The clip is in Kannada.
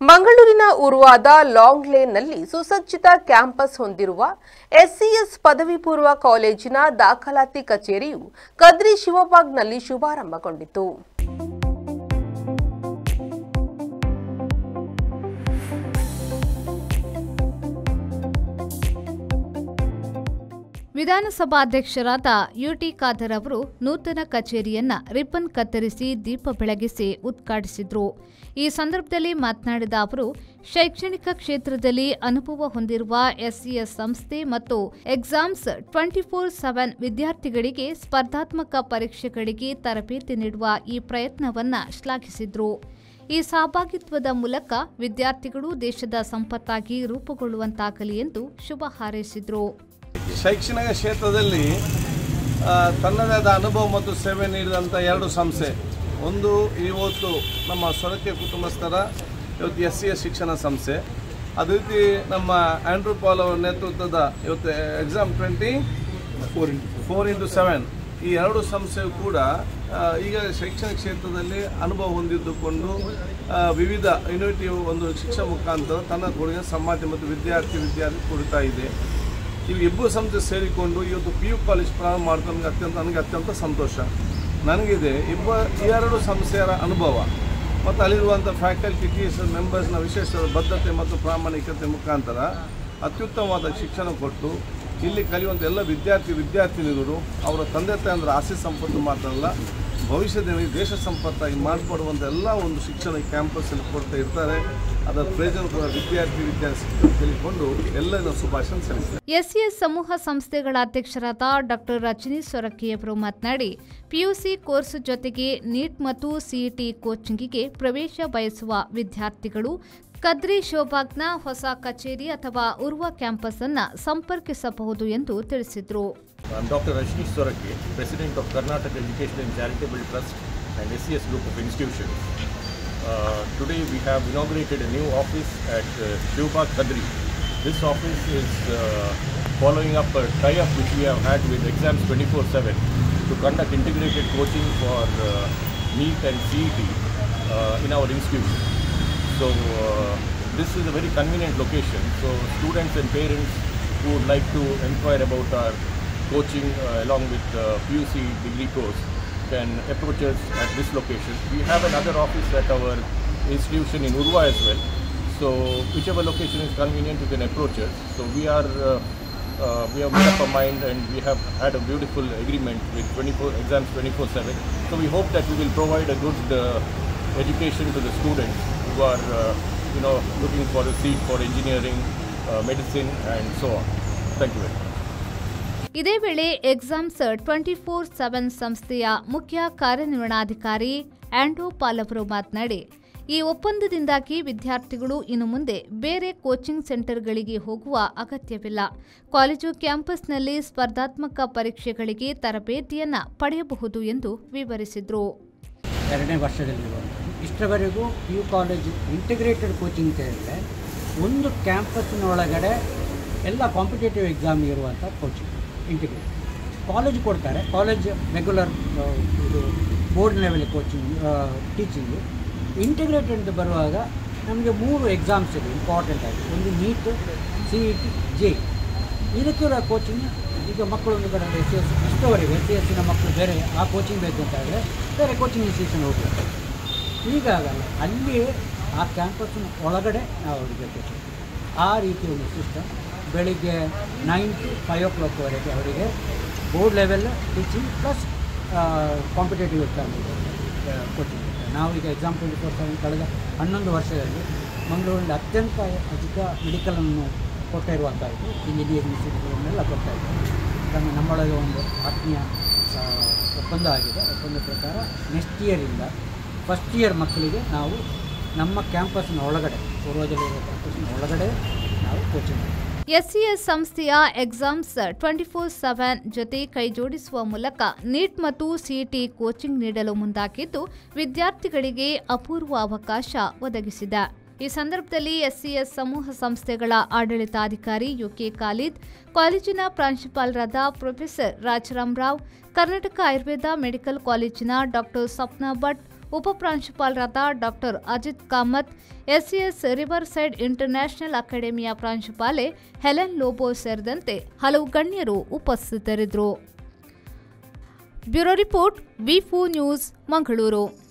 ಮಂಗಳೂರಿನ ಉರುವಾದ ಲಾಂಗ್ ಲೇನ್ನಲ್ಲಿ ಸುಸಜ್ಜಿತ ಕ್ಯಾಂಪಸ್ ಹೊಂದಿರುವ ಎಸ್ಸಿಎಸ್ ಪದವಿ ಪೂರ್ವ ಕಾಲೇಜಿನ ದಾಖಲಾತಿ ಕಚೇರಿಯು ಕದ್ರಿ ಶಿವಬಾಗ್ನಲ್ಲಿ ಶುಭಾರಂಭಗೊಂಡಿತು. ವಿಧಾನಸಭಾಧ್ಯಕ್ಷರಾದ ಯುಟಿ ಖಾದರ್ ಅವರು ನೂತನ ಕಚೇರಿಯನ್ನ ರಿಬ್ಬನ್ ಕತ್ತರಿಸಿ ದೀಪ ಬೆಳಗಿಸಿ ಉದ್ಘಾಟಿಸಿದರು. ಈ ಸಂದರ್ಭದಲ್ಲಿ ಮಾತನಾಡಿದ ಅವರು, ಶೈಕ್ಷಣಿಕ ಕ್ಷೇತ್ರದಲ್ಲಿ ಅನುಭವ ಹೊಂದಿರುವ ಎಸ್ಸಿಎಸ್ ಸಂಸ್ಥೆ ಮತ್ತು ಎಕ್ಸಾಮ್ಸ್ 24/7 ವಿದ್ಯಾರ್ಥಿಗಳಿಗೆ ಸ್ಪರ್ಧಾತ್ಮಕ ಪರೀಕ್ಷೆಗಳಿಗೆ ತರಬೇತಿ ನೀಡುವ ಈ ಪ್ರಯತ್ನವನ್ನ ಶ್ಲಾಘಿಸಿದರು. ಈ ಸಹಭಾಗಿತ್ವದ ಮೂಲಕ ವಿದ್ಯಾರ್ಥಿಗಳು ದೇಶದ ಸಂಪತ್ತಾಗಿ ರೂಪುಗೊಳ್ಳುವಂತಾಗಲಿ ಎಂದು ಶುಭ ಹಾರೈಸಿದರು. ಶೈಕ್ಷಣಿಕ ಕ್ಷೇತ್ರದಲ್ಲಿ ತನ್ನದೇ ಆದ ಅನುಭವ ಮತ್ತು ಸೇವೆ ನೀಡಿದಂಥ ಎರಡು ಸಂಸ್ಥೆ, ಒಂದು ಇವತ್ತು ನಮ್ಮ ಸೊರಕೆ ಕುಟುಂಬಸ್ಥರ ಇವತ್ತು SCS ಶಿಕ್ಷಣ ಸಂಸ್ಥೆ, ಅದೇ ರೀತಿ ನಮ್ಮ ಆಂಡ್ರೂ ಪಾಲ್ ಅವರ ನೇತೃತ್ವದ ಇವತ್ತು ಎಕ್ಸಾಮ್ 24/7 ಈ ಎರಡು ಸಂಸ್ಥೆಯು ಕೂಡ ಈಗ ಶೈಕ್ಷಣಿಕ ಕ್ಷೇತ್ರದಲ್ಲಿ ಅನುಭವ ಹೊಂದಿದ್ದುಕೊಂಡು ವಿವಿಧ ಇನೋವೇಟಿವ್ ಒಂದು ಶಿಕ್ಷಣ ಮುಖಾಂತರ ತನ್ನ ಕೊಡುಗೆ ಸಮಾಜ ಮತ್ತು ವಿದ್ಯಾರ್ಥಿ ಕೊಡ್ತಾ ಇದೆ. ಇವು ಇಬ್ಬರು ಸಂಸ್ಥೆ ಸೇರಿಕೊಂಡು ಇವತ್ತು PU ಕಾಲೇಜ್ ಪ್ರಾರಂಭ ಮಾಡ್ಕೊಂಡು ನನಗೆ ಅತ್ಯಂತ ಸಂತೋಷ ನನಗಿದೆ. ಈ ಎರಡು ಸಂಸ್ಥೆಯರ ಅನುಭವ ಮತ್ತು ಅಲ್ಲಿರುವಂಥ ಫ್ಯಾಕಲ್ಟಿ ಟೀಚರ್ಸ್ ಮೆಂಬರ್ಸ್ನ ವಿಶೇಷ ಬದ್ಧತೆ ಮತ್ತು ಪ್ರಾಮಾಣಿಕತೆ ಮುಖಾಂತರ ಅತ್ಯುತ್ತಮವಾದ ಶಿಕ್ಷಣ ಕೊಟ್ಟು ಇಲ್ಲಿ ಕಲಿಯುವಂಥ ಎಲ್ಲ ವಿದ್ಯಾರ್ಥಿನಿಗಳು ಅವರ ತಂದೆ ತಾಯಂದ್ರ ಆಸೆ ಸಂಪತ್ತು ಮಾತ್ರ ಅಲ್ಲ, ಭವಿಷ್ಯದಲ್ಲಿ ದೇಶ ಸಂಪತ್ತಾಗಿ ಮಾಡಿಕೊಡುವಂಥ ಎಲ್ಲ ಒಂದು ಶಿಕ್ಷಣ ಕ್ಯಾಂಪಸ್ಸಲ್ಲಿ ಕೊಡ್ತಾ ಇರ್ತಾರೆ. ಅದರ ಪ್ರಯೋಜನ ಕೂಡ ವಿದ್ಯಾರ್ಥಿ ತಿಳಿದುಕೊಂಡು ಎಲ್ಲರ ಶುಭಾಶಯ ಸಲ್ಲಿಸ್ತಾರೆ. ಎಸ್ಸಿಎಸ್ ಸಮೂಹ ಸಂಸ್ಥೆಗಳ ಅಧ್ಯಕ್ಷರಾದ ಡಾಕ್ಟರ್ ರಜನಿ ಸೊರಕೆಯವರು ಮಾತನಾಡಿ, PUC ಕೋರ್ಸ್ ಜೊತೆಗೆ ನೀಟ್ ಮತ್ತು CET ಕೋಚಿಂಗಿಗೆ ಪ್ರವೇಶ ಬಯಸುವ ವಿದ್ಯಾರ್ಥಿಗಳು ಕದ್ರಿ ಶಿವಬಾಗ್ನ ಹೊಸ ಕಚೇರಿ ಅಥವಾ ಉರ್ವ ಕ್ಯಾಂಪಸ್ ಅನ್ನು ಸಂಪರ್ಕಿಸಬಹುದು ಎಂದು ತಿಳಿಸಿದರು. Dr. Rajni Sorake, President of Karnataka Education and Charitable Trust and SCS Group of Institutions. Today we have inaugurated a new office at Shivbag Kadri. This office is following up a tie-up which we have had with Exams 24/7 to conduct integrated coaching for NEET and CET in our institution. So this is a very convenient location. So students and parents who would like to inquire about our coaching along with PUC degree course can approach us at this location. We have another office at our institution in Urva as well. So whichever location is convenient, you can approach us. So we have made up our mind and we have had a beautiful agreement with Exams 24/7. So we hope that we will provide a good education to the students who are looking for a seat for engineering, medicine and so on. Thank you very much. ಇದೇ ವೇಳೆ ಎಕ್ಸಾಮ್ಸ್ 24/7 ಸಂಸ್ಥೆಯ ಮುಖ್ಯ ಕಾರ್ಯನಿರ್ವಹಣಾಧಿಕಾರಿ ಆಂಡ್ರೂ ಪಾಲ್ ಅವರು ಮಾತನಾಡಿ, ಈ ಒಪ್ಪಂದದಿಂದಾಗಿ ವಿದ್ಯಾರ್ಥಿಗಳು ಇನ್ನು ಮುಂದೆ ಬೇರೆ ಕೋಚಿಂಗ್ ಸೆಂಟರ್ಗಳಿಗೆ ಹೋಗುವ ಅಗತ್ಯವಿಲ್ಲ. ಕಾಲೇಜು ಕ್ಯಾಂಪಸ್ನಲ್ಲಿ ಸ್ಪರ್ಧಾತ್ಮಕ ಪರೀಕ್ಷೆಗಳಿಗೆ ತರಬೇತಿಯನ್ನು ಪಡೆಯಬಹುದು ಎಂದು ವಿವರಿಸಿದರು. 2ನೇ ವರ್ಷದಲ್ಲಿರುವಂಥ ಇಷ್ಟರವರೆಗೂ PU ಕಾಲೇಜ್ ಇಂಟಿಗ್ರೇಟೆಡ್ ಕೋಚಿಂಗ್ ಅಂತ ಹೇಳಿದ್ರೆ ಒಂದು ಕ್ಯಾಂಪಸ್ಸಿನ ಒಳಗಡೆ ಎಲ್ಲ ಕಾಂಪಿಟೇಟಿವ್ ಎಕ್ಸಾಮ್ ಇರುವಂಥ ಕೋಚಿಂಗ್ ಇಂಟಿಗ್ರೇಟೆಡ್ ಕಾಲೇಜ್ ಕೊಡ್ತಾರೆ. ಕಾಲೇಜ್ ರೆಗ್ಯುಲರ್ ಇದು board level coaching teaching. Integrated ಅಂತ ಬರುವಾಗ ನಮಗೆ 3 ಎಕ್ಸಾಮ್ಸ್ ಇದೆ ಇಂಪಾರ್ಟೆಂಟ್ ಆಗಿ. ಒಂದು ನೀಟ್, CET, JEE. ಇದಕ್ಕಿರೋ ಕೋಚಿಂಗ್ ಈಗ ಮಕ್ಕಳು ಒಂದು ಕಡೆ SCS ಇಷ್ಟವರೆಗೆ SCSನ ಮಕ್ಕಳು ಬೇರೆ ಆ ಕೋಚಿಂಗ್ ಬೇಕು ಅಂತ ಹೇಳಿದ್ರೆ ಬೇರೆ ಕೋಚಿಂಗ್ ಇನ್ಸ್ಟಿಟ್ಯೂಷನ್ ಹೋಗ್ಬೇಕು. ಈಗ ಆಗಲ್ಲ, ಅಲ್ಲಿಯೇ ಆ ಕ್ಯಾಂಪಸ್ಸಿನ ಒಳಗಡೆ ನಾವು ಅವರಿಗೆ ಕೋಚಿಂಗ್. ಆ ರೀತಿ ಒಂದು ಸಿಸ್ಟಮ್. ಬೆಳಿಗ್ಗೆ 9 to 5 o'clock ವರೆಗೆ ಅವರಿಗೆ board level teaching plus competitive exam coaching. ನಾವು ಈಗ Exam 24/7 ಕಳೆದ 11 ವರ್ಷದಲ್ಲಿ ಮಂಗಳೂರಿನಲ್ಲಿ ಅತ್ಯಂತ ಅಧಿಕ ಮೆಡಿಕಲನ್ನು ಕೊಡ್ತಾ ಇರುವಂಥದ್ದು ಇಂಜಿನಿಯರಿಂಗ್ ಇನ್ಸ್ಟಿಟ್ಯೂಟ್ಗಳನ್ನೆಲ್ಲ ಕೊಡ್ತಾ ಇದ್ದಾರೆ. ನಮ್ಮೊಳಗೆ ಒಂದು ಆತ್ಮೀಯ ಒಪ್ಪಂದ ಆಗಿದೆ. ಒಪ್ಪಂದ ಪ್ರಕಾರ ನೆಕ್ಸ್ಟ್ ಇಯರಿಂದ ಫಸ್ಟ್ ಇಯರ್ ಮಕ್ಕಳಿಗೆ ನಾವು ನಮ್ಮ ಕ್ಯಾಂಪಸ್ನ ಒಳಗಡೆ, ಪೂರ್ವದಲ್ಲಿರುವ ಕ್ಯಾಂಪಸ್ನ ಒಳಗಡೆ ನಾವು ಕೋಚಿಂಗ್ ಮಾಡ್ತೀವಿ. SCS ಸಂಸ್ಥೆಯ ಎಕ್ಸಾಮ್ಸ್ 24/7 ಜೊತೆ ಕೈಜೋಡಿಸುವ ಮೂಲಕ ನೀಟ್ ಮತ್ತು CET ಕೋಚಿಂಗ್ ನೀಡಲು ಮುಂದಾಗಿದ್ದು ವಿದ್ಯಾರ್ಥಿಗಳಿಗೆ ಅಪೂರ್ವ ಅವಕಾಶ ಒದಗಿಸಿದೆ. ಈ ಸಂದರ್ಭದಲ್ಲಿ SCS ಸಮೂಹ ಸಂಸ್ಥೆಗಳ ಆಡಳಿತಾಧಿಕಾರಿ UK ಖಾಲಿದ್, ಕಾಲೇಜಿನ ಪ್ರಾಂಶುಪಾಲರಾದ ಪ್ರೊಫೆಸರ್ ರಾಜಾರಾಮ್ ರಾವ್, ಕರ್ನಾಟಕ ಆಯುರ್ವೇದ ಮೆಡಿಕಲ್ ಕಾಲೇಜಿನ ಡಾಕ್ಟರ್ ಸಪ್ನಾ ಭಟ್, ಉಪಪ್ರಾಂಶುಪಾಲರಾದ doctor Ajit Kamath, SCS riverside international ಅಕಾಡೆಮಿಯ ಪ್ರಾಂಶುಪಾಲೆ ಹೆಲೆನ್ ಲೋಬೋ ಸೇರಿದಂತೆ ಹಲವು ಗಣ್ಯರು ಉಪಸ್ಥಿತರಿದ್ದರು. ಬ್ಯೂರೋ ರಿಪೋರ್ಟ್, ವಿ4 ನ್ಯೂಸ್, ಮಂಗಳೂರು.